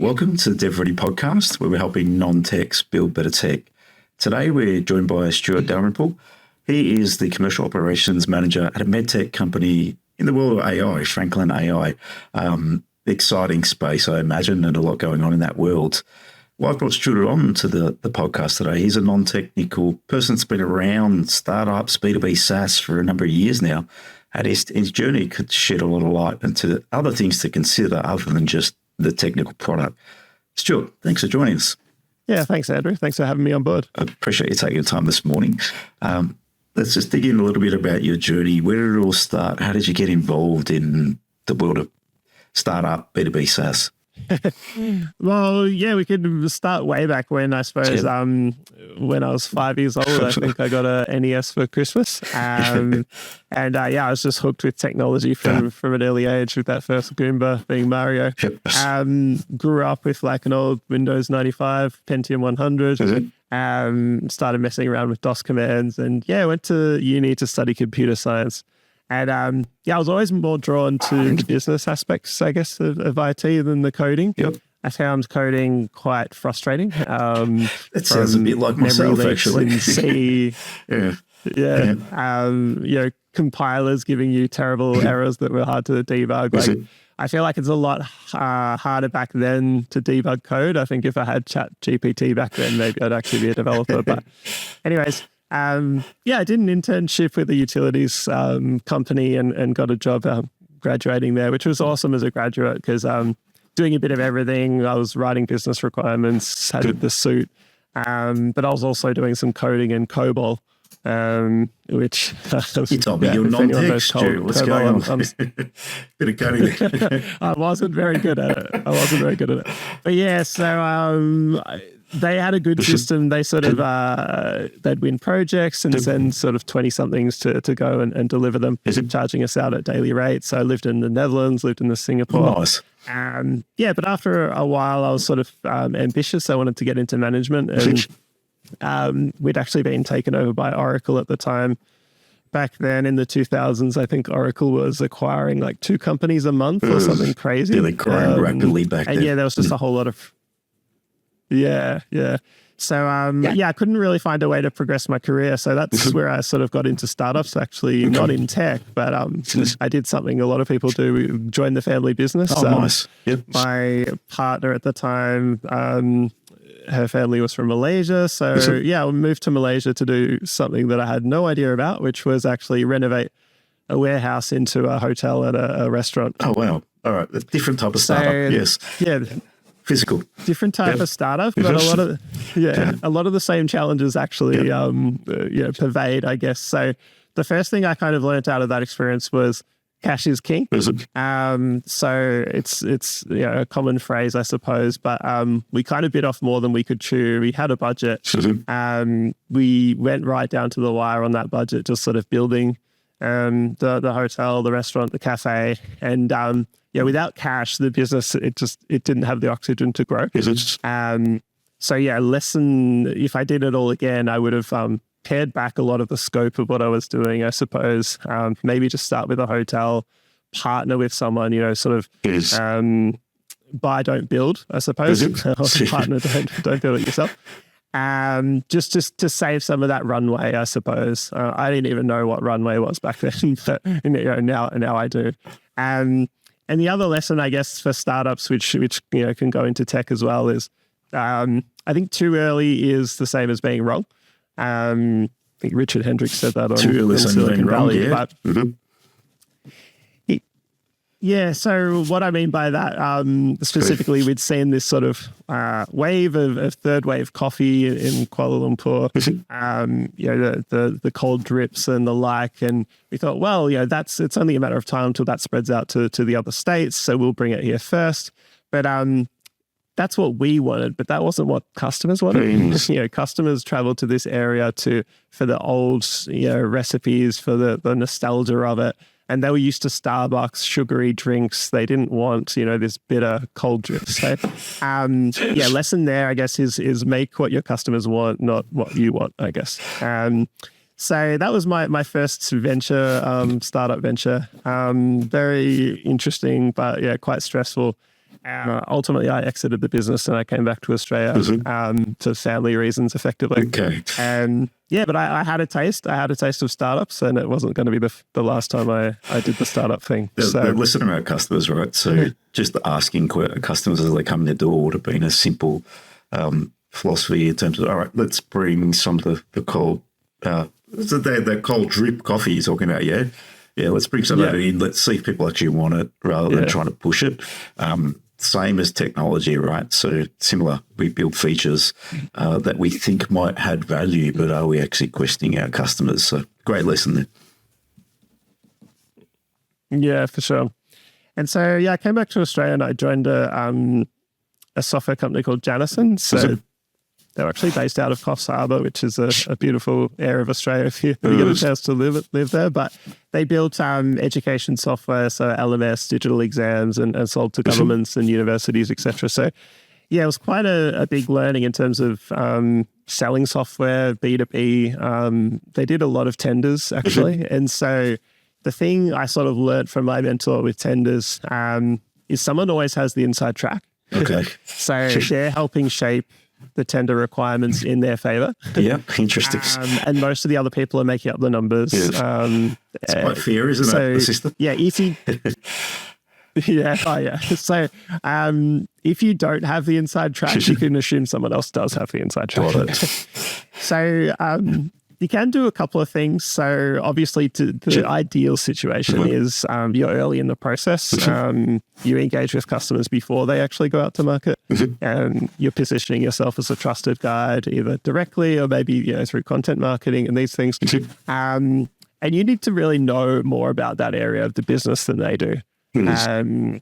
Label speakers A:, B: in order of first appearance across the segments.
A: Welcome to the DevReady Podcast, where we're helping non-techs build better tech. Today, we're joined by Stuart Dalrymple. He is the Commercial Operations Manager at a medtech company in the world of AI, Franklin.ai. Exciting space, I imagine, and a lot going on in that world. Well, I've brought Stuart on to the podcast today. He's a non-technical person that's been around startups, B2B SaaS for a number of years now. And his journey could shed a lot of light into other things to consider other than just the technical product. Stuart, thanks for joining us.
B: Yeah, thanks, Andrew. Thanks for having me on board.
A: I appreciate you taking the time this morning. Let's just dig in a little bit about your journey. Where did it all start? How did you get involved in the world of startup, B2B SaaS?
B: Well, yeah, we could start way back when, I suppose, when I was 5 years old. I think I got a NES for Christmas. I was just hooked with technology from an early age, with that first Goomba being Mario. Grew up with like an old Windows 95 Pentium 100. Started messing around with DOS commands, and went to uni to study computer science. And I was always more drawn to the business aspects, I guess, of IT than the coding.
A: Yep.
B: I found coding quite frustrating.
A: That sounds a bit like myself, actually.
B: In C. Compilers giving you terrible errors that were hard to debug. I feel like it's a lot harder back then to debug code. I think if I had ChatGPT back then, maybe I'd actually be a developer. But anyways, I did an internship with a utilities company and got a job graduating there, which was awesome as a graduate because doing a bit of everything. I was writing business requirements, had the suit, but I was also doing some coding in COBOL, which...
A: you told me you're non-tech, Stu. What's going on? Bit of coding there.
B: I wasn't very good at it. But yeah, so... they had a good system. They sort of, they'd win projects and send sort of 20-somethings to go and deliver them, charging us out at daily rates. So I lived in the Netherlands, lived in the Singapore.
A: Nice.
B: But after a while, I was sort of ambitious. I wanted to get into management. And we'd actually been taken over by Oracle at the time. Back then in the 2000s, I think Oracle was acquiring like 2 companies a month or something crazy.
A: Yeah, they grew rapidly back then.
B: And there was just a whole lot of... Yeah. So, I couldn't really find a way to progress my career. So that's where I sort of got into startups, actually, not in tech, but I did something a lot of people do. We joined the family business.
A: Oh, nice. Yep.
B: My partner at the time, her family was from Malaysia. So, we moved to Malaysia to do something that I had no idea about, which was actually renovate a warehouse into a hotel and a restaurant.
A: Oh, wow. All right. A different type of startup. Yes.
B: Yeah.
A: Physical.
B: Different type of startup, but a lot of the same challenges actually pervade, I guess. So the first thing I kind of learned out of that experience was cash is king. So it's a common phrase, I suppose, but we kind of bit off more than we could chew. We had a budget. We went right down to the wire on that budget, just sort of building the hotel, the restaurant, the cafe, and without cash, the business it didn't have the oxygen to grow. Lesson, if I did it all again, I would have pared back a lot of the scope of what I was doing, I suppose. Maybe just start with a hotel, partner with someone, buy, don't build, I suppose. Partner, don't build it yourself. Just to save some of that runway, I suppose. I didn't even know what runway was back then, but now I do. And the other lesson, I guess, for startups, which can go into tech as well, is I think too early is the same as being wrong. I think Richard Hendricks said that on Silicon Valley. So what I mean by that, specifically, we'd seen this sort of wave of third wave coffee in Kuala Lumpur, the cold drips and the like. And we thought, well, it's only a matter of time until that spreads out to the other states. So we'll bring it here first. But that's what we wanted, but that wasn't what customers wanted. Customers traveled to this area for the old, recipes, for the nostalgia of it. And they were used to Starbucks, sugary drinks. They didn't want, this bitter cold drip. So, lesson there, I guess, is make what your customers want, not what you want, I guess. So that was my first venture, startup venture. Very interesting, but quite stressful. Ultimately, I exited the business and I came back to Australia for family reasons, effectively.
A: Okay.
B: And but I had a taste. I had a taste of startups, and it wasn't going to be the last time I did the startup thing.
A: They're listening to our customers, right? So just asking customers as they come in the door would have been a simple philosophy in terms of, all right, let's bring some of the cold, the cold drip coffee you're talking about, yeah? Yeah, let's bring some of that in. Let's see if people actually want it rather than trying to push it. Same as technology, right? So similar, we build features that we think might add value, but are we actually questioning our customers? So great lesson there.
B: Yeah, for sure. And so, I came back to Australia and I joined a software company called Janison. So they're actually based out of Coffs Harbour, which is a beautiful area of Australia if you get a chance to live there. But they built education software, so LMS, digital exams, and sold to governments and universities, etc. So, it was quite a big learning in terms of selling software, B2B. They did a lot of tenders, actually. And so the thing I sort of learned from my mentor with tenders is someone always has the inside track.
A: Okay.
B: So they're helping shape the tender requirements in their favor.
A: Yeah, interesting.
B: And most of the other people are making up the numbers.
A: Yes. It's quite fair, isn't it, the system?
B: Yeah, if you... So if you don't have the inside track, you can assume someone else does have the inside track. So you can do a couple of things. So obviously the ideal situation is you're early in the process. You engage with customers before they actually go out to market. And you're positioning yourself as a trusted guide, either directly or maybe through content marketing and these things. And you need to really know more about that area of the business than they do. And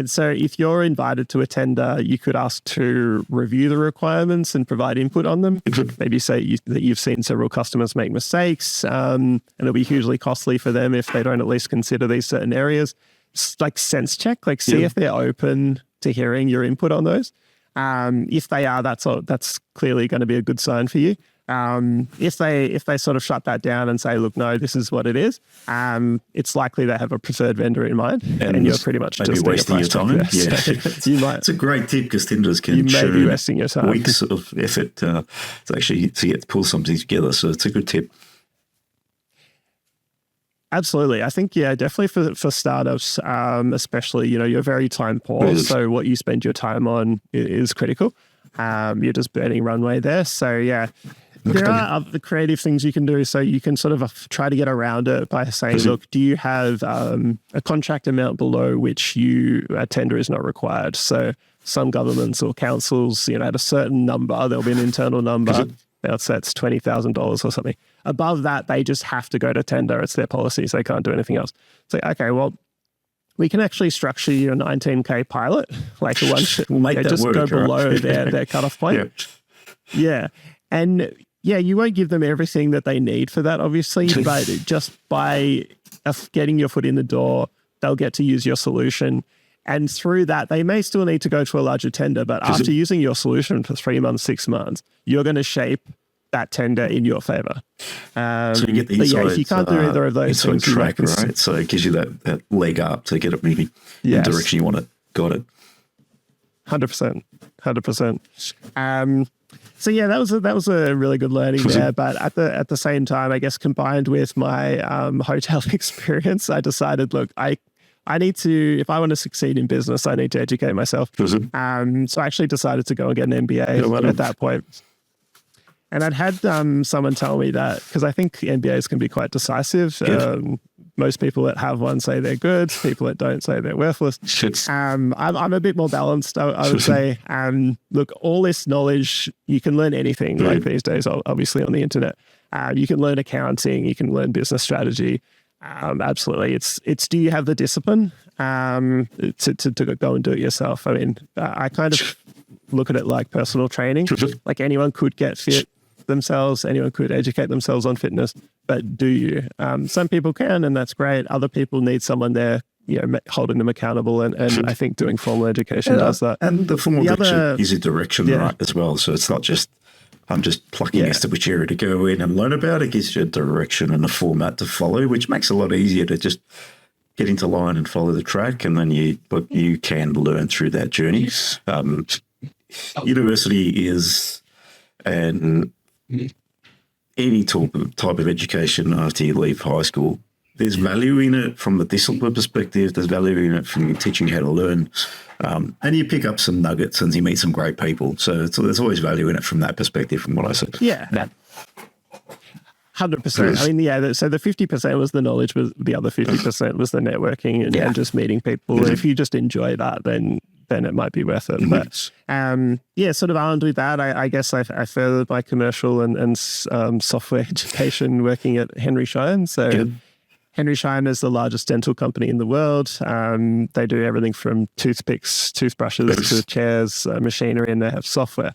B: so if you're invited to a tender, you could ask to review the requirements and provide input on them. Maybe say that you've seen several customers make mistakes and it'll be hugely costly for them if they don't at least consider these certain areas. Just like sense check, see if they're open to hearing your input on those. If they are, that's clearly going to be a good sign for you. If they sort of shut that down and say, look, no, this is what it is, it's likely they have a preferred vendor in mind, and you're pretty much just
A: wasting your time. Yeah,
B: so you might.
A: It's a great tip because tenders can
B: be wasting your time.
A: Weeks of effort to pull something together. So it's a good tip. Absolutely. I think, definitely for startups, especially, you're very time poor. So what you spend your time on is critical. You're just burning runway there. So there are other creative things you can do. So you can sort of try to get around it by saying, look, do you have a contract amount below which a tender is not required? So some governments or councils, at a certain number, there'll be an internal number. Let's say it's $20,000 or something. Above that, they just have to go to tender. It's their policies. They can't do anything else. So, okay, well, we can actually structure you a 19K pilot, like the ones that we'll make that
B: just
A: work,
B: go below their cutoff point. Yeah. And you won't give them everything that they need for that, obviously, but just by getting your foot in the door, they'll get to use your solution. And through that, they may still need to go to a larger tender, but after using your solution for 3 months, 6 months, you're going to shape that tender in your favor.
A: So you get the inside,
B: if you can't do either of those things,
A: track, right? So it gives you that leg up to get it moving in the direction you want it. Got it.
B: 100%. So that was a really good learning there. But at the same time, I guess combined with my hotel experience, I decided, look, I need to, if I want to succeed in business, I need to educate myself. So I actually decided to go and get an MBA at that point. And I'd had someone tell me that, because I think MBAs can be quite decisive. Most people that have one say they're good. People that don't say they're worthless. I'm a bit more balanced, I would say. Look, all this knowledge, you can learn anything like these days, obviously on the internet. You can learn accounting, you can learn business strategy. Absolutely. It's do you have the discipline to go and do it yourself? I mean, I kind of look at it like personal training. Like anyone could get fit themselves, anyone could educate themselves on fitness, but do you? Some people can, and that's great. Other people need someone there, holding them accountable, and I think doing formal education does that.
A: And the formal education is a direction, right, as well. So it's not just I'm just plucking as to which area to go in and learn about. It gives you a direction and a format to follow, which makes it a lot easier to just get into line and follow the track, and then you can learn through that journey. University is any type of education after you leave high school. There's value in it from the discipline perspective. There's value in it from teaching you how to learn. And you pick up some nuggets and you meet some great people. So there's always value in it from that perspective, from what I said.
B: Yeah. 100%. I mean, so the 50% was the knowledge, but the other 50% was the networking and just meeting people. And if you just enjoy that, then it might be worth it. But sort of armed with that, I guess I furthered my commercial and software education working at Henry Schein. So Henry Schein is the largest dental company in the world. They do everything from toothpicks, toothbrushes to chairs, machinery, and they have software.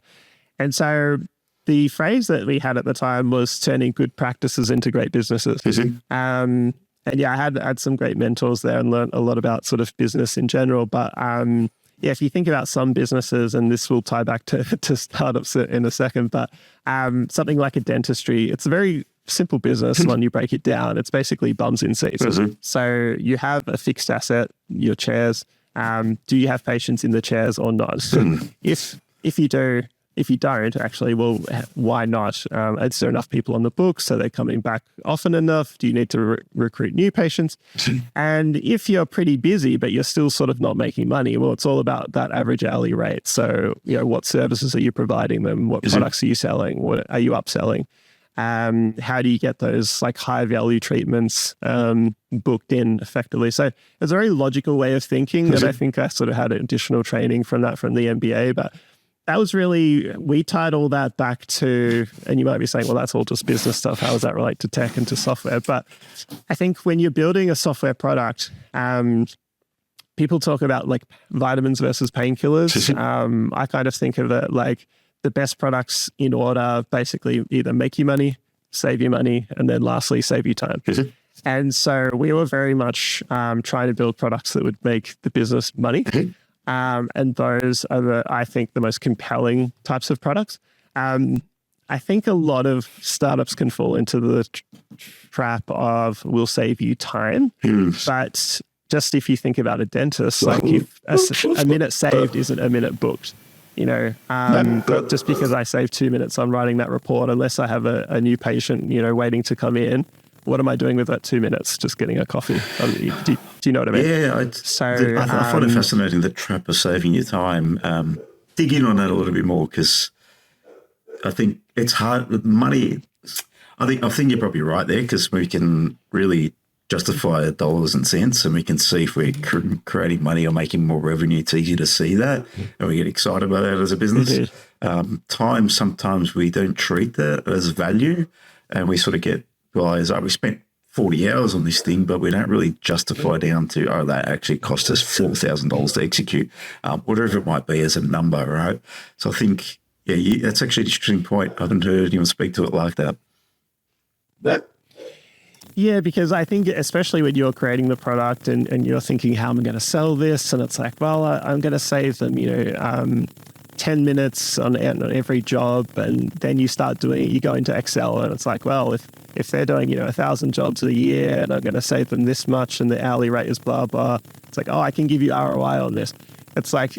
B: And so the phrase that we had at the time was turning good practices into great businesses. And I had some great mentors there and learned a lot about sort of business in general. But if you think about some businesses, and this will tie back to startups in a second, but something like a dentistry, it's a very simple business when you break it down. It's basically bums in seats. So you have a fixed asset, your chairs. Do you have patients in the chairs or not? If you do, if you don't, actually, well, why not? Is there enough people on the books? So they're coming back often enough? Do you need to recruit new patients? And if you're pretty busy, but you're still sort of not making money, well, it's all about that average hourly rate. So, what services are you providing them? What products are you selling? What are you upselling? How do you get those like high value treatments booked in effectively? So it's a very logical way of thinking that I think I sort of had additional training from the MBA, but that was really, we tied all that back to, and you might be saying, well, that's all just business stuff. How does that relate to tech and to software? But I think when you're building a software product, people talk about like vitamins versus painkillers. I kind of think of it like the best products in order, basically either make you money, save you money, and then lastly, save you time. And so we were very much trying to build products that would make the business money. And those are I think the most compelling types of products. I think a lot of startups can fall into the trap of we'll save you time. But just if you think about a dentist, like if a minute saved isn't a minute booked. Just because I save 2 minutes on writing that report, unless I have a new patient, waiting to come in, what am I doing with that 2 minutes? Just getting a coffee. Do you know what I mean?
A: Yeah. I find it fascinating, the trap of saving your time. Dig in on that a little bit more, because I think it's hard. Money, I think you're probably right there, because we can really justify dollars and cents, and we can see if we're creating money or making more revenue. It's easy to see that, and we get excited about that as a business. Time, sometimes we don't treat that as value, and we sort of get guys, we spent 40 hours on this thing, but we don't really justify down to, that actually cost us $4,000 to execute, whatever it might be as a number, right? So I think, that's actually an interesting point. I haven't heard anyone speak to it like that.
B: Yeah, because I think especially when you're creating the product and you're thinking, how am I going to sell this? And it's like, well, I'm going to save them, 10 minutes on every job. And then you start doing it, you go into Excel and it's like, well, if they're doing, 1,000 jobs a year and I'm going to save them this much and the hourly rate is blah, blah. It's like, I can give you ROI on this. It's like,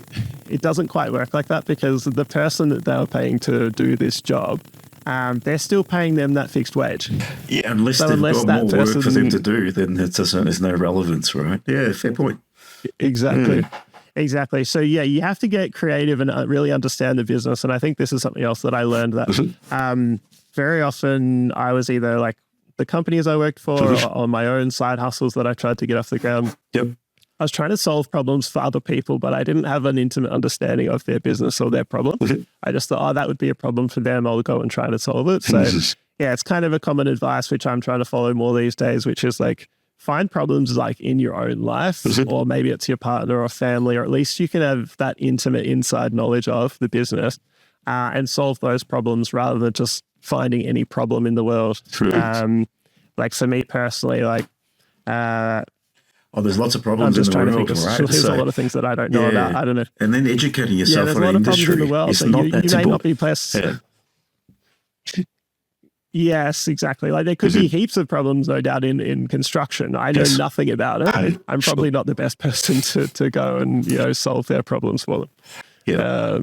B: it doesn't quite work like that, because the person that they were paying to do this job, they're still paying them that fixed wage.
A: Yeah, unless they've got more work for them to do, then there's no relevance, right? Yeah, fair point.
B: Exactly. So you have to get creative and really understand the business. And I think this is something else that I learned, that very often I was either like the companies I worked for or on my own side hustles that I tried to get off the ground. I was trying to solve problems for other people, but I didn't have an intimate understanding of their business or their problem. I just thought, that would be a problem for them. I'll go and try to solve it. So it's kind of a common advice, which I'm trying to follow more these days, which is like, find problems like in your own life, or maybe it's your partner or family, or at least you can have that intimate inside knowledge of the business and solve those problems rather than just finding any problem in the world. Like for me personally, like,
A: there's lots of problems in the world, right?
B: There's a lot of things that I don't know about. I don't know.
A: And then educating yourself
B: there's
A: on
B: a lot
A: the
B: of
A: industry.
B: problems in the world.
A: It's
B: So
A: not
B: you
A: that
B: may
A: simple.
B: not be blessed. Yes, exactly. Like there could be heaps of problems, no doubt, in construction. I know nothing about it. I'm probably not the best person to go and solve their problems for them.
A: Yeah,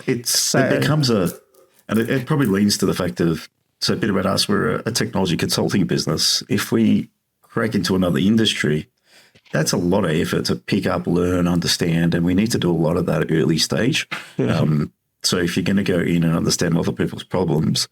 A: it becomes and it probably leads to the fact of, so a bit about us, we're a technology consulting business. If we crack into another industry, that's a lot of effort to pick up, learn, understand, and we need to do a lot of that at early stage. So if you're going to go in and understand other people's problems,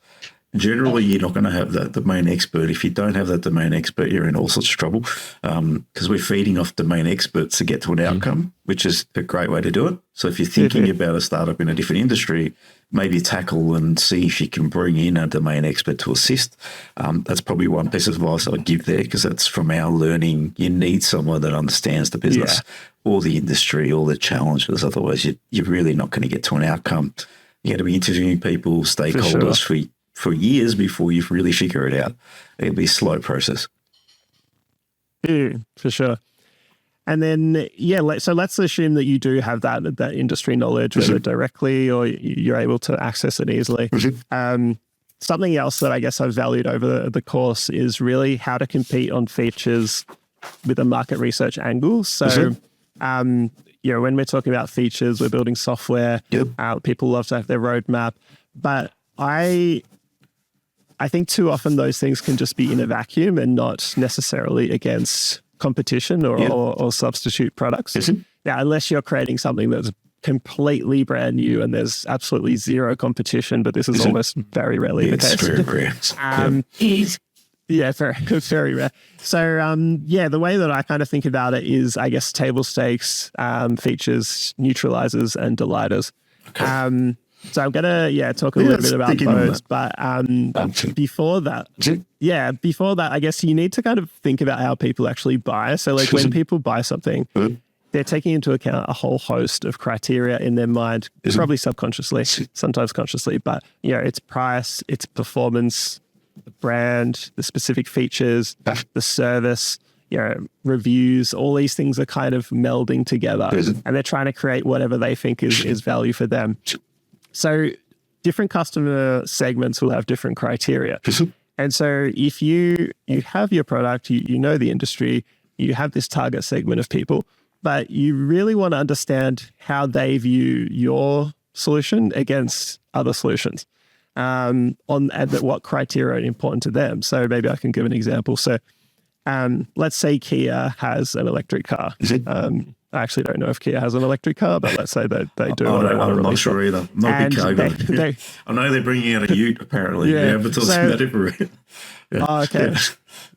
A: generally you're not going to have that domain expert. If you don't have that domain expert, you're in all sorts of trouble, because we're feeding off domain experts to get to an outcome, which is a great way to do it. So if you're thinking about a startup in a different industry, maybe tackle and see if you can bring in a domain expert to assist. That's probably one piece of advice I'd give there, because that's from our learning. You need someone that understands the business or the industry or the challenges. Otherwise, you're really not going to get to an outcome. You got to be interviewing people, stakeholders for years before you really figure it out. It'll be a slow process.
B: For sure. And then, so let's assume that you do have that industry knowledge, whether directly or you're able to access it easily. Something else that I guess I've valued over the course is really how to compete on features with a market research angle. So, when we're talking about features, we're building software. People love to have their roadmap. But I think too often those things can just be in a vacuum and not necessarily against competition or substitute products. Now, unless you're creating something that's completely brand new and there's absolutely zero competition, but this is almost very rarely the case.
A: Very rare.
B: Very, very rare. So, the way that I kind of think about it is, I guess, table stakes, features, neutralizers, and delighters. Okay. So I'm going to, talk a little bit about those, but before that, I guess you need to kind of think about how people actually buy. So like when people buy something, they're taking into account a whole host of criteria in their mind, probably subconsciously, sometimes consciously, but it's price, it's performance, the brand, the specific features, the service, reviews, all these things are kind of melding together and they're trying to create whatever they think is value for them. So different customer segments will have different criteria. And so if you have your product, you know the industry, you have this target segment of people, but you really want to understand how they view your solution against other solutions, and what criteria are important to them. So maybe I can give an example. So let's say Kia has an electric car. I actually don't know if Kia has an electric car, but let's say that they do.
A: I'm not sure either. I'm not a big car guy. I know they're bringing out a Ute, apparently. But talking about it.
B: Okay.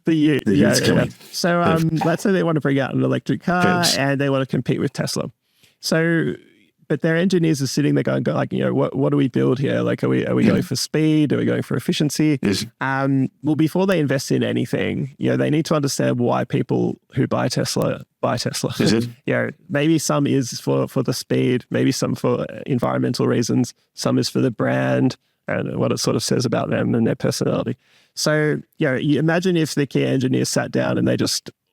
B: The Ute. The Ute's coming. So let's say they want to bring out an electric car and they want to compete with Tesla. So, but their engineers are sitting there going like, what do we build here? Like, are we going for speed? Are we going for efficiency? Well, before they invest in anything, they need to understand why people who buy Tesla buy Tesla. Maybe some is for the speed, maybe some for environmental reasons, some is for the brand and what it sort of says about them and their personality. So, you imagine if the key engineers sat down and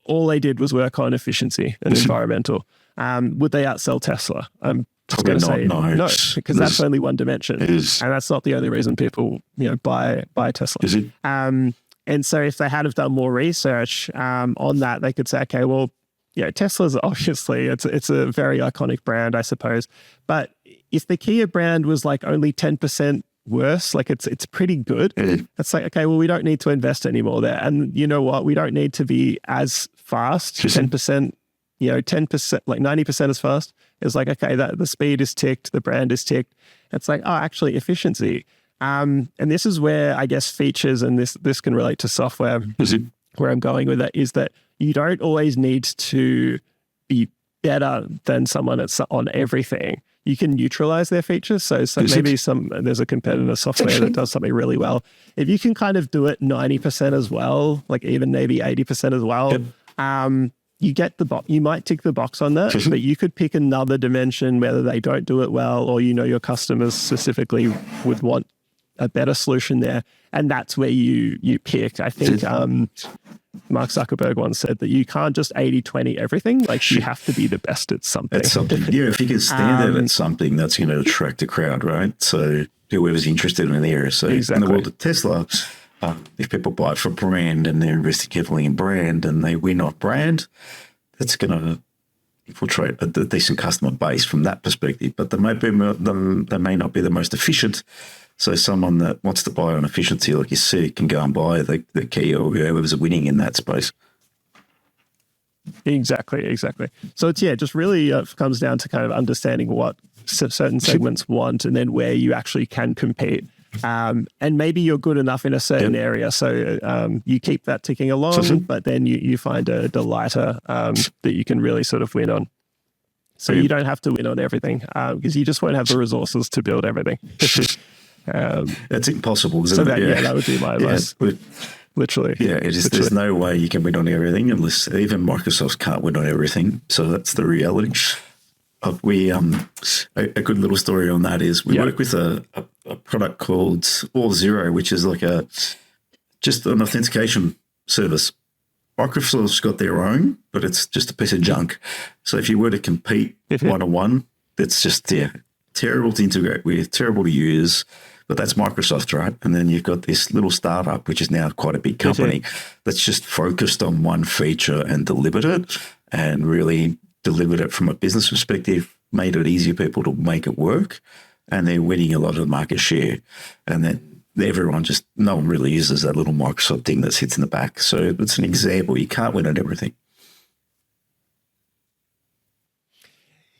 B: all they did was work on efficiency and environmental. Would they outsell Tesla? I'm just going to say no, because that's only one dimension, and that's not the only reason people buy Tesla. And so if they had have done more research on that, they could say, okay, well, Tesla's obviously it's a very iconic brand, I suppose, but if the Kia brand was like only 10% worse, like it's pretty good, it's like, okay, well, we don't need to invest anymore there, and you know what, we don't need to be as fast. 10%. 10%, like 90% as fast. It's like, okay, that the speed is ticked, the brand is ticked. It's like, oh, actually efficiency. And this is where I guess features, and this can relate to software, where I'm going with that, is that you don't always need to be better than someone on everything. You can neutralize their features. So maybe there's a competitor software that does something really well. If you can kind of do it 90% as well, like even maybe 80% as well, you get the box. You might tick the box on that, but you could pick another dimension, whether they don't do it well, or your customers specifically would want a better solution there, and that's where you pick. I think Mark Zuckerberg once said that you can't just 80-20 everything. Like you have to be the best at something.
A: If you can stand out at something, that's going to attract a crowd, right? So whoever's interested in the area. So in the world of Tesla, If people buy it for brand and they're investing heavily in brand and they win on brand, that's going to infiltrate a decent customer base from that perspective. But they may not be the most efficient. So someone that wants to buy on efficiency, like you said, can go and buy the key or whoever's winning in that space.
B: Exactly. So it's, just really comes down to kind of understanding what certain segments want and then where you actually can compete. And maybe you're good enough in a certain area. So you keep that ticking along, but then you find a delighter that you can really sort of win on. So you don't have to win on everything because you just won't have the resources to build everything.
A: That's impossible, isn't it?
B: That would be my advice. Literally.
A: Yeah, there's no way you can win on everything unless even Microsoft can't win on everything. So that's the reality. A good little story on that is we work with a product called All Zero, which is like just an authentication service. Microsoft's got their own, but it's just a piece of junk. So if you were to compete one-on-one, it's just terrible to integrate with, terrible to use. But that's Microsoft, right? And then you've got this little startup, which is now quite a big company, that's just focused on one feature and delivered it, and really delivered it from a business perspective, made it easier for people to make it work, and they're winning a lot of the market share. And then no one really uses that little Microsoft thing that sits in the back. So it's an example. You can't win at everything.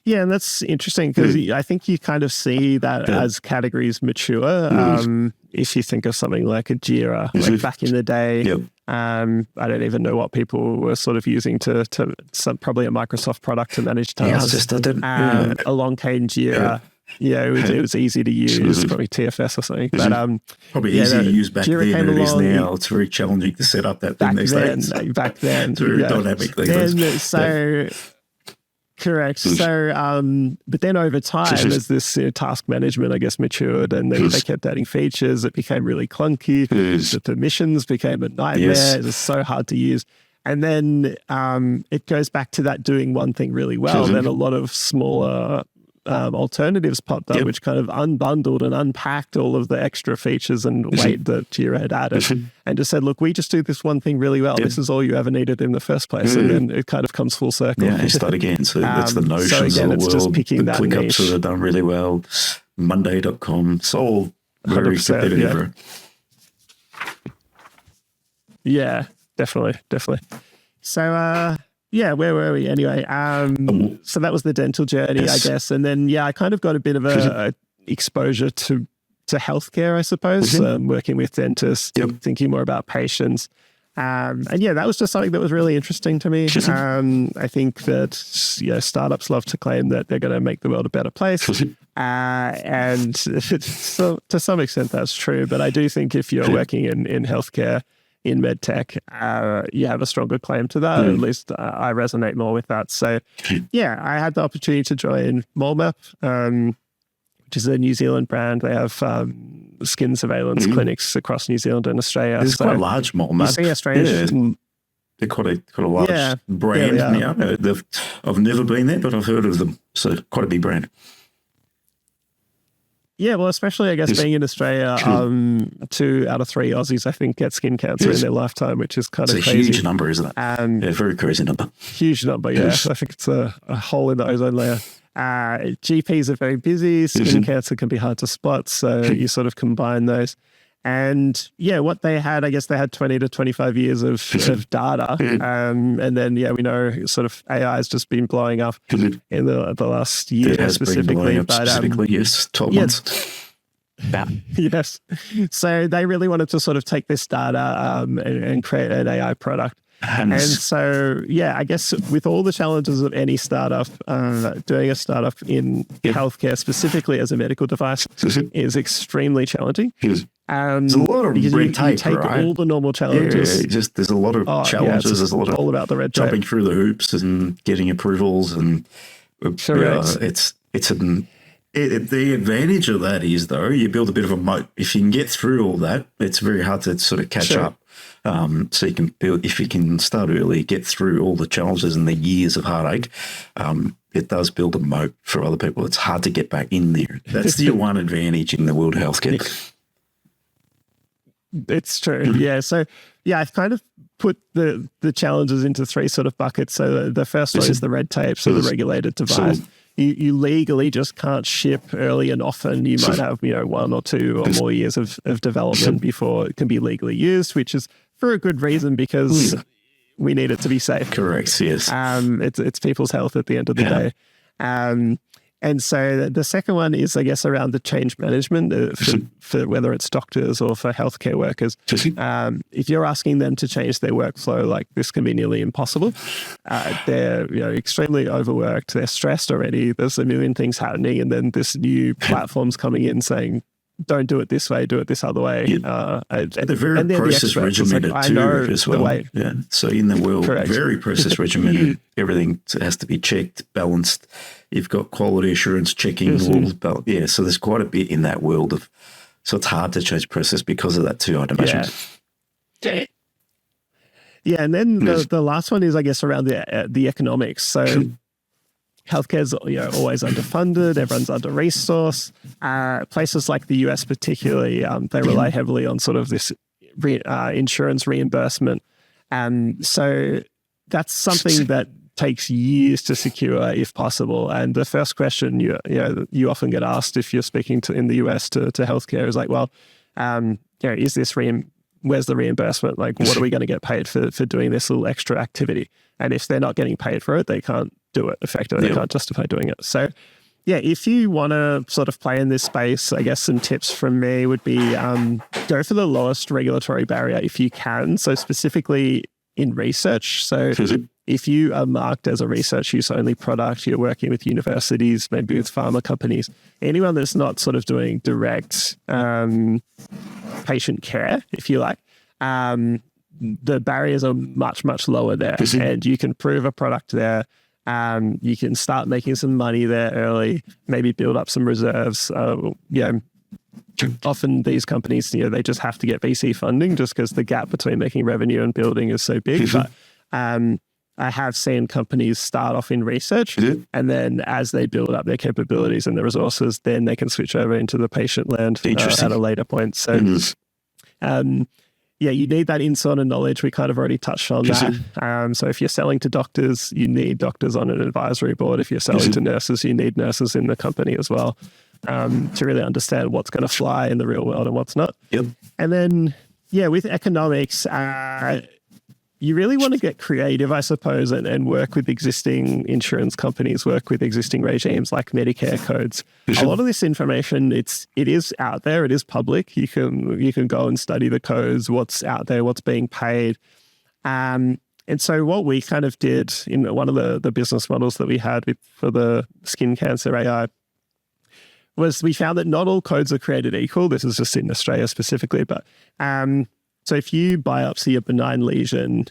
B: Yeah, and that's interesting because I think you kind of see that as categories mature. If you think of something like a Jira, like back in the day, I don't even know what people were sort of using to probably a Microsoft product to manage tasks. Along came Jira. It was easy to use, probably TFS or something. But
A: probably easy to use back
B: Jira
A: then than it is now. It's very challenging to set up that thing these days.
B: Back then.
A: It's very dynamic these days.
B: Correct. So, but then over time, as this task management, I guess, matured, and then they kept adding features, it became really clunky. The permissions became a nightmare. It was so hard to use. And then it goes back to that doing one thing really well. Then a lot of smaller alternatives popped up, which kind of unbundled and unpacked all of the extra features and weight that Jira had added and just said, look, we just do this one thing really well. This is all you ever needed in the first place. And then it kind of comes full circle.
A: Yeah, start again. So that's the Notions of the world.
B: Just picking that
A: ClickUps
B: niche.
A: that are done really well. Monday.com. It's all very competitive.
B: Yeah, definitely. So, where were we anyway? So that was the dental journey, I guess. And then, I kind of got a bit of a exposure to healthcare, I suppose, working with dentists, thinking more about patients. And that was just something that was really interesting to me. I think that, startups love to claim that they're going to make the world a better place. And so to some extent that's true. But I do think if you're working in healthcare, in medtech, you have a stronger claim to that. At least I resonate more with that. So, I had the opportunity to join MoleMap, which is a New Zealand brand. They have skin surveillance clinics across New Zealand and Australia.
A: It's quite a large MoleMap. They're quite a large brand now. I've never been there, but I've heard of them. So quite a big brand.
B: Yeah, well, especially, I guess, being in Australia, 2 out of 3 Aussies, I think, get skin cancer in their lifetime, which is kind of crazy.
A: It's a huge number, isn't it? Very crazy number.
B: Huge number, I think it's a hole in the ozone layer. GPs are very busy. Skin cancer can be hard to spot, so you sort of combine those. And what they had, I guess they had 20 to 25 years of data. And then, we know sort of AI has just been blowing up in the last year specifically.
A: Yes, 12 months.
B: Yes. So they really wanted to sort of take this data and create an AI product. And so, I guess with all the challenges of any startup, doing a startup in healthcare, specifically as a medical device, is extremely challenging.
A: There's a lot of red tape,
B: you take all the normal challenges.
A: There's a lot of challenges. There's a lot of
B: all about the red
A: jumping
B: tape.
A: through the hoops and getting approvals, and the advantage of that is, though, you build a bit of a moat. If you can get through all that, it's very hard to sort of catch up. So you can build, if you can start early, get through all the challenges and the years of heartache, it does build a moat for other people. It's hard to get back in there. That's the one advantage in the world of healthcare.
B: It's true. Yeah. So yeah, I've kind of put the challenges into three sort of buckets. So the first one is the red tape, so the regulated device. You legally just can't ship early and often. You might have 1 or 2 or more years of development before it can be legally used, which is for a good reason, because we need it to be safe.
A: Correct. Yes.
B: It's people's health at the end of the day. And so the second one is, I guess, around the change management for whether it's doctors or for healthcare workers. If you're asking them to change their workflow, like, this can be nearly impossible. They're extremely overworked. They're stressed already. There's a million things happening. And then this new platform's coming in saying, don't do it this way, do it this other way.
A: They're very process regimented too as well. Yeah. So in the world, very process regimented. Everything has to be checked, balanced. You've got quality assurance checking. So there's quite a bit in that world of. So it's hard to change process because of that too, I'd imagine.
B: Yeah, and then the last one is, I guess, around the economics. So healthcare's always underfunded. Everyone's under-resourced. Places like the US particularly, they rely heavily on sort of this insurance reimbursement. So that's something that takes years to secure if possible. And the first question you often get asked if you're speaking in the US to healthcare is like, well, is this where's the reimbursement? Like, what are we going to get paid for doing this little extra activity? And if they're not getting paid for it, they can't do it effectively. They can't justify doing it. So yeah, if you want to sort of play in this space, I guess some tips from me would be go for the lowest regulatory barrier if you can. So specifically in research. So if you are marked as a research use only product, you're working with universities, maybe with pharma companies, anyone that's not sort of doing direct patient care, if you like, the barriers are much, much lower there. And you can prove a product there. You can start making some money there early, maybe build up some reserves. Often these companies, they just have to get VC funding just because the gap between making revenue and building is so big. But I have seen companies start off in research, and then as they build up their capabilities and the resources, then they can switch over into the patient land at a later point. So, you need that insider knowledge. We kind of already touched on that. So if you're selling to doctors, you need doctors on an advisory board. If you're selling to nurses, you need nurses in the company as well to really understand what's going to fly in the real world and what's not. And then, with economics, you really want to get creative, I suppose, and work with existing insurance companies, work with existing regimes like Medicare codes. A lot of this information, it is out there, it is public. You can go and study the codes, what's out there, what's being paid. And so what we kind of did in one of the business models that we had for the skin cancer AI was we found that not all codes are created equal. This is just in Australia specifically, but so if you biopsy a benign lesion,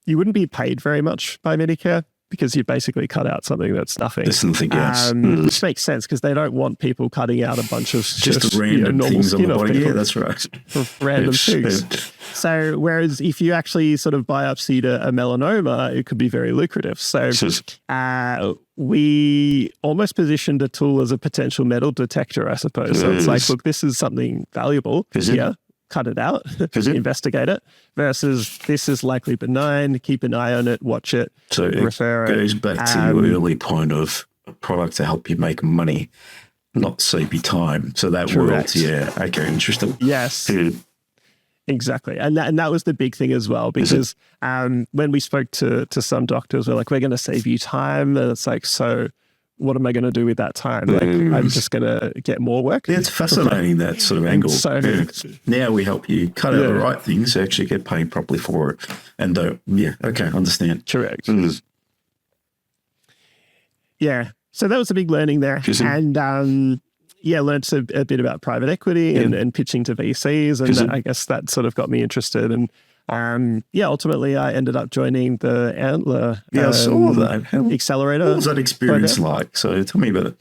B: you wouldn't be paid very much by Medicare because you basically cut out something that's nothing.
A: There's something else.
B: Which makes sense because they don't want people cutting out a bunch of
A: just random things on the body. Yeah, that's right.
B: Random things. So whereas if you actually sort of biopsied a melanoma, it could be very lucrative. So we almost positioned a tool as a potential metal detector, I suppose. So it's like, look, this is something valuable here. Cut it out, investigate it, versus this is likely benign, keep an eye on it, watch it, refer it.
A: So it goes back to your early point of a product to help you make money, not save you time. So that world, interesting.
B: Yes, exactly. And that was the big thing as well, because when we spoke to some doctors, we're like, we're going to save you time. And it's like, so what am I going to do with that time? Like, I'm just going to get more work.
A: Yeah, it's fascinating, that sort of angle.
B: So,
A: now we help you cut out the right things to actually get paid properly for it. And understand.
B: Correct. Yeah. So that was a big learning there. And learned a bit about private equity and pitching to VCs. And I guess that sort of got me interested. And ultimately I ended up joining the Antler
A: I saw that.
B: Accelerator.
A: What was that experience like? So tell me about it.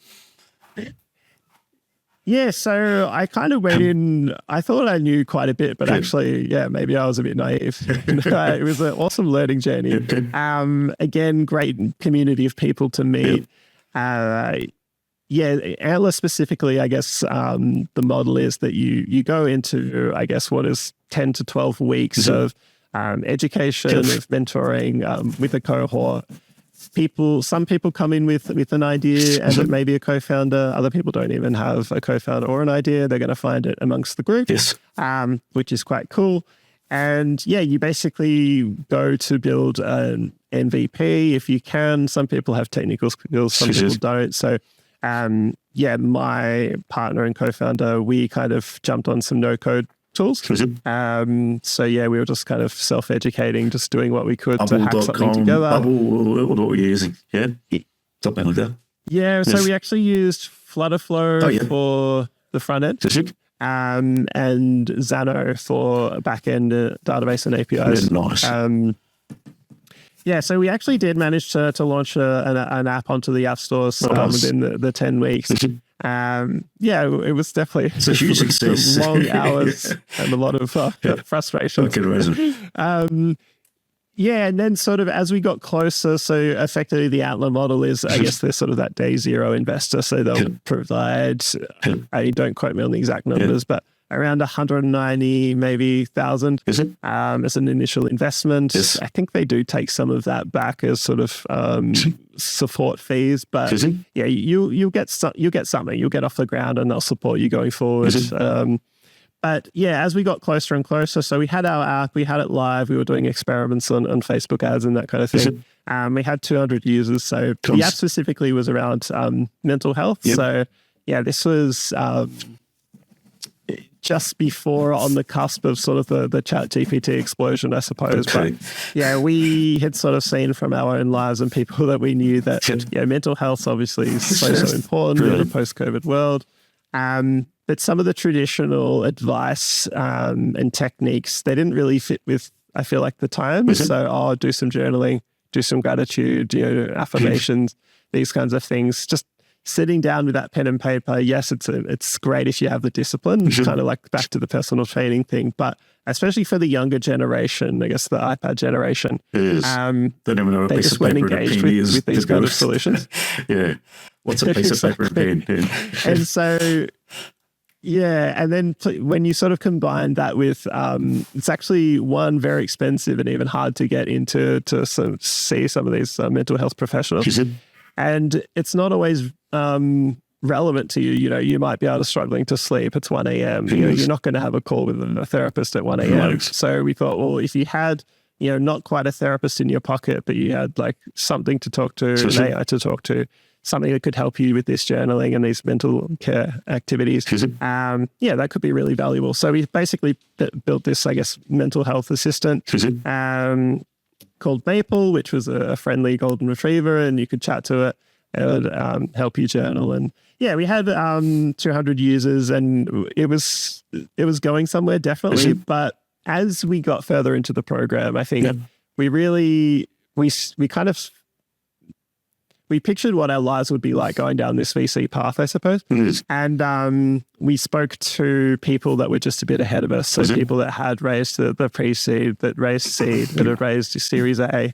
B: Yeah, so I kind of went in, I thought I knew quite a bit, but actually, maybe I was a bit naive. It was an awesome learning journey. Again, great community of people to meet. Antler specifically, I guess the model is that you go into, I guess, what is 10 to 12 weeks of education, of mentoring with a cohort. Some people come in with an idea and it may be a co-founder. Other people don't even have a co-founder or an idea. They're going to find it amongst the group, which is quite cool. And you basically go to build an MVP if you can. Some people have technical skills, some people don't. So my partner and co-founder, we kind of jumped on some no-code tools. We were just kind of self-educating, just doing what we could to hack something together.
A: Bubble, what were you using? Yeah, something like that.
B: Yeah, so we actually used Flutterflow for the front end. And Xano for back-end database and APIs.
A: Nice.
B: So we actually did manage to launch an app onto the app stores within the 10 weeks. It was definitely
A: a huge success.
B: Long hours and a lot of frustration.
A: I can imagine.
B: And then sort of as we got closer, so effectively the Antler model is, I guess, they're sort of that day zero investor. So they'll provide, don't quote me on the exact numbers, but around 190, maybe 1,000 as an initial investment. I think they do take some of that back as sort of support fees, but you'll get something. You'll get off the ground and they'll support you going forward. But as we got closer and closer, so we had our app, we had it live, we were doing experiments on Facebook ads and that kind of thing. We had 200 users. So the app specifically was around mental health. So this was just before, on the cusp of sort of the chat GPT explosion, I suppose. But we had sort of seen from our own lives and people that we knew that mental health obviously is so important in a post-COVID world. But some of the traditional advice and techniques, they didn't really fit with, I feel like, the times. So, do some journaling, do some gratitude, affirmations, these kinds of things. Just sitting down with that pen and paper. Yes, it's great if you have the discipline, kind of like back to the personal training thing. But especially for the younger generation, I guess the iPad generation, they just weren't engaged with these kind of solutions.
A: What's a piece of paper and pen?
B: And so... and then when you sort of combine that with, it's actually very expensive and even hard to get into to see some of these mental health professionals. And it's not always relevant to you. You might be able to struggling to sleep. It's 1 a.m. You're not going to have a call with a therapist at 1 a.m. Right. So we thought, well, if you had, not quite a therapist in your pocket, but you had like something to talk to, an AI to talk to, something that could help you with this journaling and these mental care activities, that could be really valuable. So we basically built this, I guess, mental health assistant called Maple, which was a friendly golden retriever, and you could chat to it. It would help you journal. And we had 200 users, and it was going somewhere, definitely. But as we got further into the program, I think we really, we kind of... we pictured what our lives would be like going down this VC path, I suppose. And we spoke to people that were just a bit ahead of us. So people that had raised the pre-seed, that raised seed, that had raised the Series A.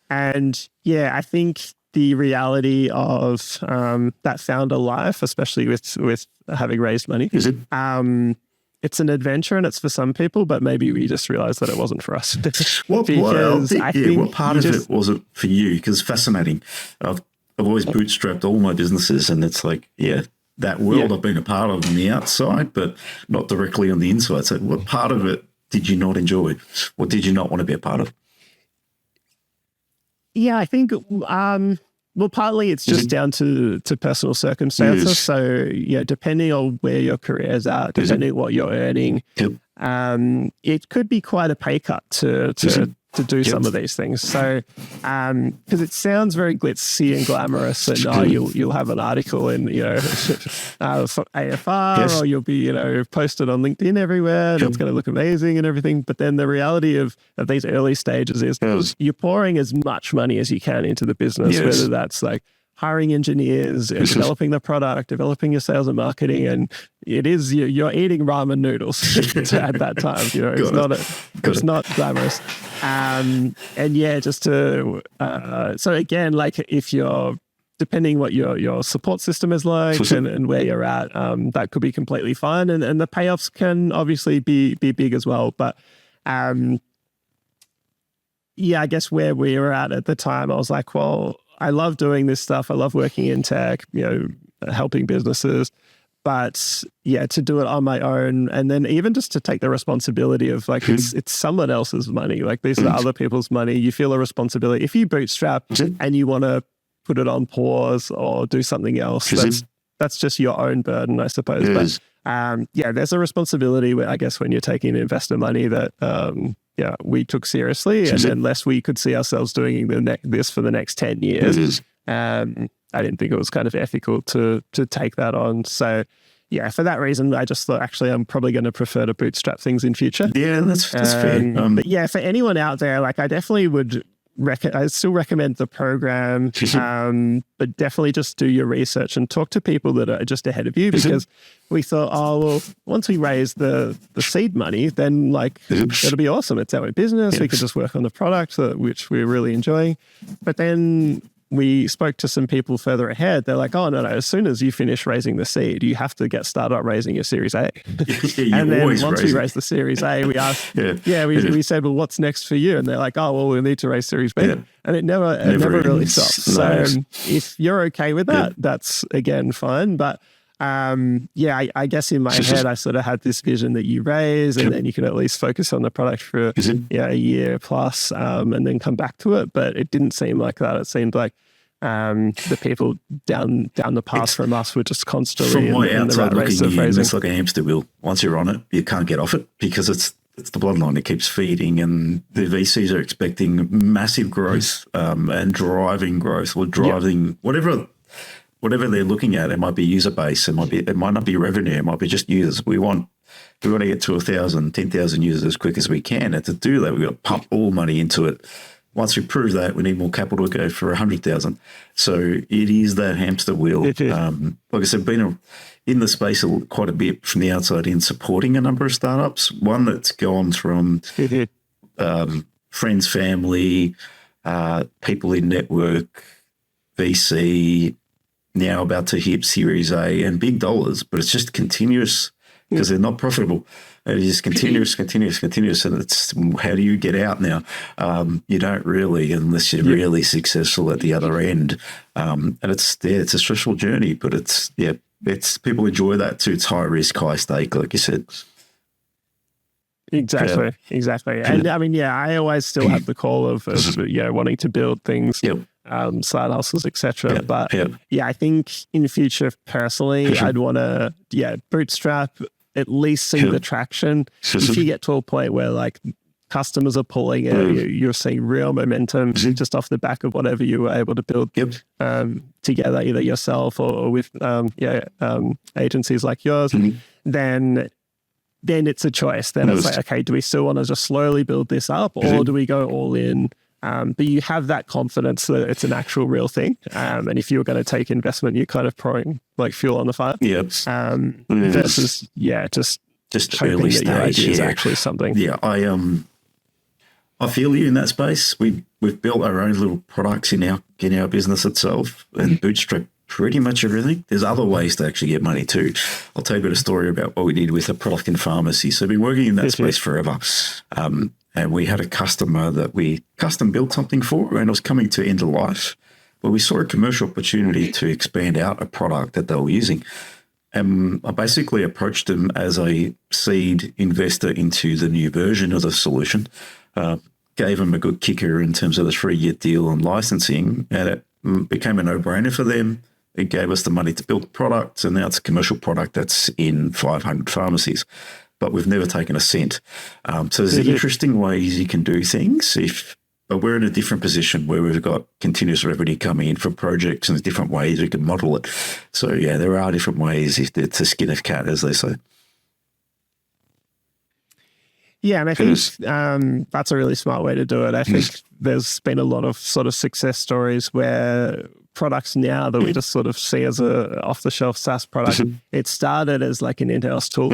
B: And I think the reality of that founder life, especially with having raised money, it's an adventure and it's for some people, but maybe we just realized that it wasn't for us.
A: What part of it was it for you? Because fascinating. I've always bootstrapped all my businesses, and it's like, that world I've been a part of on the outside, but not directly on the inside. So what part of it did you not enjoy? What did you not want to be a part of? Yeah,
B: I think, partly it's just down to personal circumstances. So, depending on where your career is at, depending on what you're earning, it could be quite a pay cut to do some of these things. So, because it sounds very glitzy and glamorous, and you'll have an article in AFR, or you'll be posted on LinkedIn everywhere, and it's going to look amazing and everything. But then the reality of these early stages is you're pouring as much money as you can into the business, whether that's like hiring engineers, developing the product, developing your sales and marketing, and you're eating ramen noodles at that time. It's not glamorous. So again, like if you're depending what your support system is like and where you're at, that could be completely fine. And the payoffs can obviously be big as well. But I guess where we were at the time, I was like, well, I love doing this stuff. I love working in tech, helping businesses. But to do it on my own, and then even just to take the responsibility of like, it's someone else's money. Like these are other people's money. You feel a responsibility. If you bootstrap and you want to put it on pause or do something else, that's just your own burden, I suppose. But there's a responsibility I guess when you're taking investor money that we took seriously, and unless we could see ourselves doing this for the next 10 years, I didn't think it was kind of ethical to take that on. So for that reason, I just thought actually I'm probably going to prefer to bootstrap things in future.
A: Yeah, that's fair.
B: But for anyone out there, like I definitely would I still recommend the program, but definitely just do your research and talk to people that are just ahead of you, because we thought, once we raise the seed money, then like it'll be awesome. It's our own business. We could just work on the product, which we're really enjoying. But then we spoke to some people further ahead. They're like, oh, no, as soon as you finish raising the seed, you have to get started up raising your Series A. And then once we raised the Series A, we asked, we said, well, what's next for you? And they're like, oh, well, we need to raise Series B. And it never really stops.
A: Nice.
B: So if you're okay with that, that's, again, fine. But I guess in my head, I sort of had this vision that you raise and then you can at least focus on the product for a year plus and then come back to it. But it didn't seem like that. It seemed like the people down the path from us were just constantly
A: from my outside looking in,
B: phrasing.
A: it's like a hamster wheel. Once you're on it, you can't get off it because it's the bloodline. It keeps feeding, and the VCs are expecting massive growth and driving growth or driving whatever they're looking at. It might be user base. It might not be revenue. It might be just users. We want to get to 1,000, 10,000 users as quick as we can. And to do that, we've got to pump all money into it. Once we prove that, we need more capital to go for 100,000. So it is that hamster wheel. Like I said, been in the space quite a bit from the outside in supporting a number of startups. One that's gone from friends, family, people in network, VC, now about to hit Series A and big dollars, but it's just continuous because they're not profitable. It is continuous. And it's, how do you get out now? You don't really, unless you're really successful at the other end. And it's a stressful journey, but it's people enjoy that too. It's high risk, high stake, like you said.
B: Exactly. And I mean, I always still have the call of wanting to build things, side hustles, etc. But I think in the future, personally, I'd want to, bootstrap, at least see the traction. If you get to a point where like customers are pulling it, you're seeing real momentum just off the back of whatever you were able to build together, either yourself or with agencies like yours, then it's a choice. Then it's like, okay, do we still want to just slowly build this up, or do we go all in? But you have that confidence that it's an actual real thing. And if you were going to take investment, you're kind of pouring like fuel on the fire. Versus, just hoping
A: early
B: that
A: stage.
B: Your idea is actually something.
A: I feel you in that space. We've built our own little products in our business itself and bootstrap pretty much everything. There's other ways to actually get money too. I'll tell you a story about what we did with a product in pharmacy. So I've been working in that space forever. And we had a customer that we custom built something for, and it was coming to end of life. But we saw a commercial opportunity to expand out a product that they were using. And I basically approached them as a seed investor into the new version of the solution, gave them a good kicker in terms of the 3-year deal on licensing, and it became a no-brainer for them. It gave us the money to build the product, and now it's a commercial product that's in 500 pharmacies. But we've never taken a cent. So there's interesting ways you can do things. But we're in a different position where we've got continuous revenue coming in for projects, and there's different ways we can model it. So there are different ways to skin a cat, as they say.
B: Yeah, and I think that's a really smart way to do it. I think there's been a lot of sort of success stories where products now that we just sort of see as a off-the-shelf SaaS product. It started as like an in-house tool.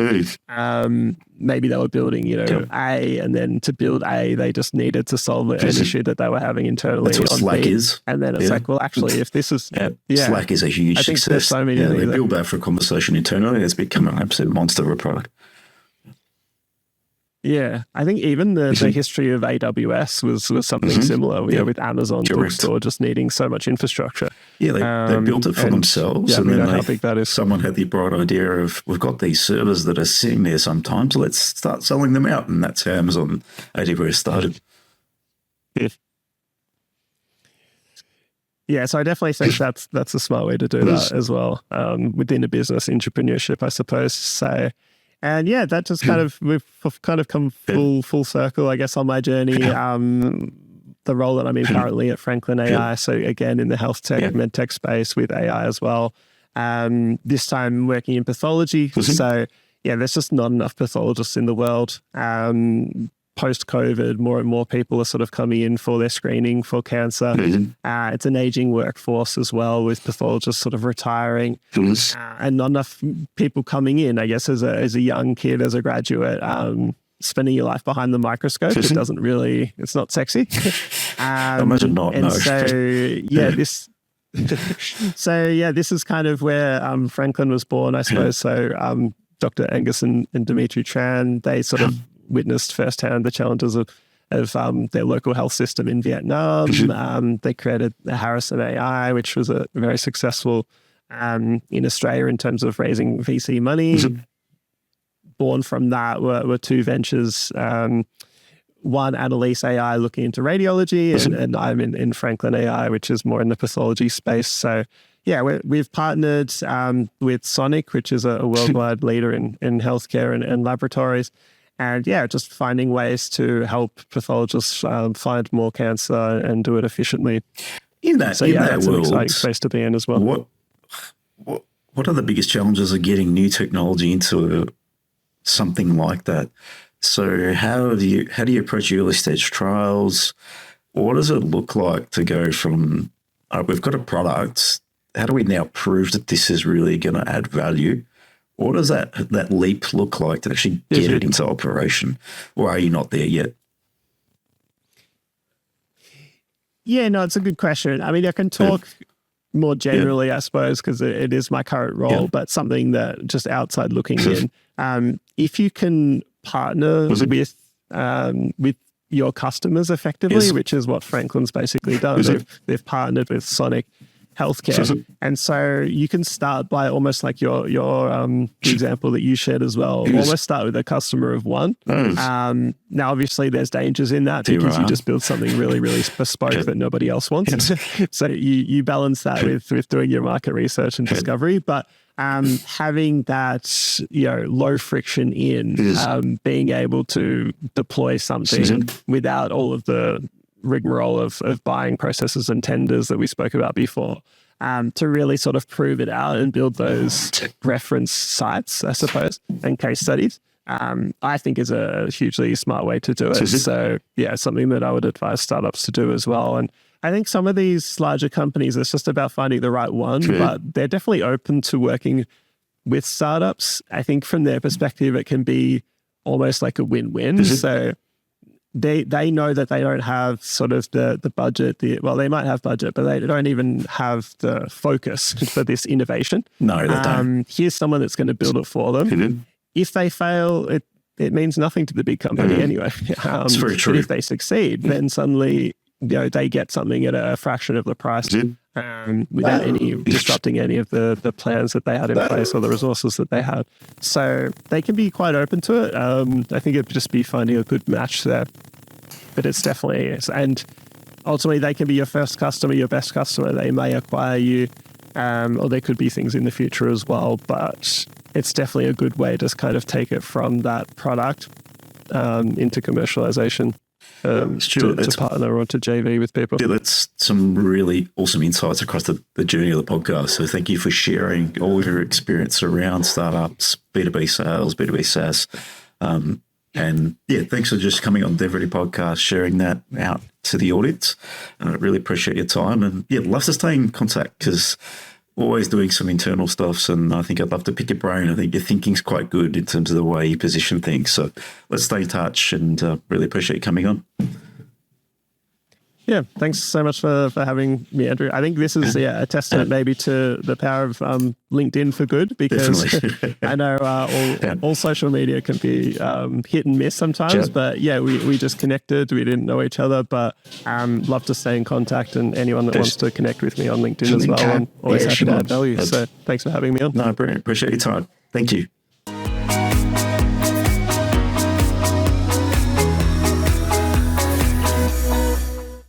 B: Maybe they were building, A, and then to build A, they just needed to solve an issue that they were having internally.
A: That's what Slack is.
B: And then it's like, well, actually, if this is...
A: Slack is a huge success.
B: There's so many
A: they build that for a conversation internally. It's become an absolute monster of a product.
B: Yeah, I think even the history of AWS was something similar. With Amazon Bookstore just needing so much infrastructure.
A: Yeah, they built it for themselves.
B: Yeah,
A: and then
B: how big that is.
A: Someone had the bright idea of, we've got these servers that are sitting there sometimes, let's start selling them out. And that's how Amazon AWS started.
B: Yeah, so I definitely think that's a smart way to do that as well, within a business entrepreneurship, I suppose. So, and yeah, that just we've kind of come full circle, I guess, on my journey. The role that I'm in currently at Franklin.ai. So again, in the health tech, medtech space with AI as well. This time working in pathology. So yeah, there's just not enough pathologists in the world. Post-COVID, more and more people are sort of coming in for their screening for cancer. It's an aging workforce as well, with pathologists sort of retiring, and not enough people coming in, I guess, as a young kid, as a graduate, spending your life behind the microscope. It's not sexy.
A: Imagine not,
B: and
A: no.
B: This is kind of where Franklin was born, I suppose. So Dr. Angus and Dimitri Tran, they sort of witnessed firsthand the challenges of their local health system in Vietnam. They created the Harrison AI, which was a very successful in Australia in terms of raising VC money. Born from that were two ventures. One, Annalise AI, looking into radiology, and I'm in Franklin AI, which is more in the pathology space. So yeah, we've partnered with Sonic, which is a worldwide leader in healthcare and laboratories. And yeah, just finding ways to help pathologists find more cancer and do it efficiently.
A: It's
B: an
A: world,
B: exciting space to be in as well.
A: What are the biggest challenges of getting new technology into something like that? So how do you approach early stage trials? What does it look like to go from, we've got a product, how do we now prove that this is really going to add value? What does that leap look like to actually get it into operation? Or are you not there yet?
B: Yeah, no, it's a good question. I mean, I can talk more generally, I suppose, because it is my current role, but something that just outside looking in, if you can partner with your customers effectively, which is what Franklin's basically done. They've partnered with Sonic Healthcare. And so you can start by almost like your example that you shared as well, almost start with a customer of one. Now, obviously, there's dangers in that because you just build something really, really bespoke that nobody else wants. So you balance that with doing your market research and discovery. But having that, low friction in, being able to deploy something without all of the rigmarole of buying processes and tenders that we spoke about before, to really sort of prove it out and build those reference sites, I suppose, and case studies, I think is a hugely smart way to do it. So yeah, something that I would advise startups to do as well. And I think some of these larger companies, it's just about finding the right one, but they're definitely open to working with startups. I think from their perspective, it can be almost like a win-win. So they know that they don't have sort of the budget. They might have budget, but they don't even have the focus for this innovation.
A: No, they don't.
B: Here's someone that's going to build it for them. If they fail, it means nothing to the big company anyway.
A: It's very true.
B: But if they succeed, then suddenly they get something at a fraction of the price, without disrupting any of the plans that they had in place or the resources that they had. So they can be quite open to it. I think it'd just be finding a good match there. But it's definitely, and ultimately they can be your first customer, your best customer. They may acquire you, or there could be things in the future as well. But it's definitely a good way to kind of take it from that product into commercialization. To partner or to JV with people.
A: Yeah, that's some really awesome insights across the journey of the podcast. So thank you for sharing all of your experience around startups, B2B sales, B2B SaaS. And yeah, thanks for just coming on DevReady Podcast, sharing that out to the audience. I really appreciate your time, and love to stay in contact because always doing some internal stuff, and I think I'd love to pick your brain. I think your thinking's quite good in terms of the way you position things. So let's stay in touch, and really appreciate you coming on.
B: Yeah, thanks so much for having me, Andrew. I think this is a testament maybe to the power of LinkedIn for good, because I know all social media can be hit and miss sometimes, but we just connected. We didn't know each other, but love to stay in contact, and anyone that wants to connect with me on LinkedIn as well, I'm always happy to add value. So thanks for having me on.
A: No, brilliant. Appreciate your time. Thank you.